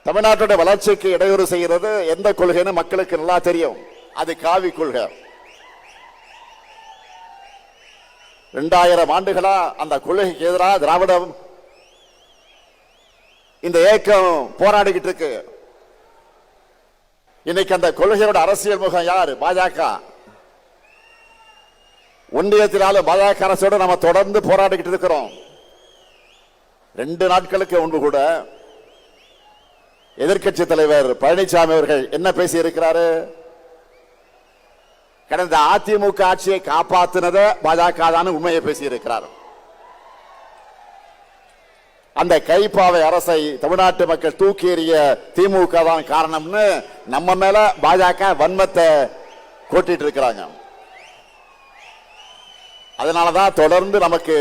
தமிழ்நாட்டுடைய வளர்ச்சிக்கு இடையூறு செய்கிறது எந்த கொள்கைன்னு மக்களுக்கு நல்லா தெரியும். அது காவி கொள்கை. 2000 ஆண்டுகளா அந்த கொள்கைக்கு எதிராக திராவிடம் இந்த இயக்கம் போராடிக்கிட்டு இருக்கு. இன்னைக்கு அந்த கொள்கையோட அரசியல் முகம் யாரு? பாஜக. ஒன்றியத்தினால பாஜக அரசோடு நம்ம தொடர்ந்து போராடிக்கிட்டு இருக்கிறோம். 2 நாட்களுக்கு முன்பு கூட எதிர்கட்சி தலைவர் பழனிசாமி அவர்கள் என்ன பேசி இருக்கிறாரு? கடந்த அதிமுக ஆட்சியை காப்பாற்றினத பாஜக தான் உண்மையை பேசி இருக்கிறார். அந்த கைப்பாவை அரசை தமிழ்நாட்டு மக்கள் தூக்கி எறிய திமுக தான் காரணம்னு நம்ம மேல பாஜக வன்மத்தை கொட்டிட்டு இருக்கிறாங்க. அதனாலதான் தொடர்ந்து நமக்கு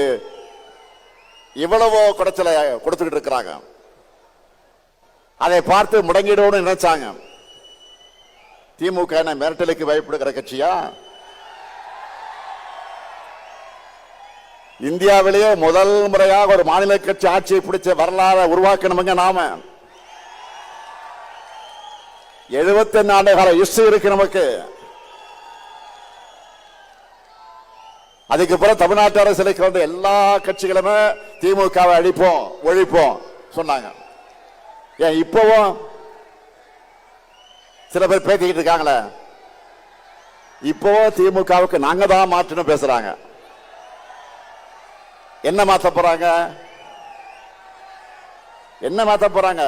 இவ்வளவோ குடைச்சலை கொடுத்துக்கிட்டு இருக்கிறாங்க. அதை பார்த்து முடங்கிடுவோம்னு நினைச்சாங்க. திமுக என்ன மிரட்டலுக்கு பயப்படுகிற கட்சியா? இந்தியாவிலேயே முதல் முறையாக ஒரு மாநில கட்சி ஆட்சியை பிடிச்ச வரலாறு உருவாக்கணுங்க. நாம 71 ஆண்டு கால ஹிஸ்டரி இருக்கு நமக்கு. அதுக்கு பிறகு தமிழ்நாட்டு அரசியலுக்கு வந்து எல்லா கட்சிகளுமே திமுகவை அழிப்போம் ஒழிப்போம் சொன்னாங்க. ஏன் இப்பவும் சில பேர் பேசிக்கிட்டு இருக்காங்களே, இப்பவும் திமுகவுக்கு நாங்க தான் மாற்றணும் பேசுறாங்க. என்ன மாத்த போறாங்க? என்ன மாத்த போறாங்க?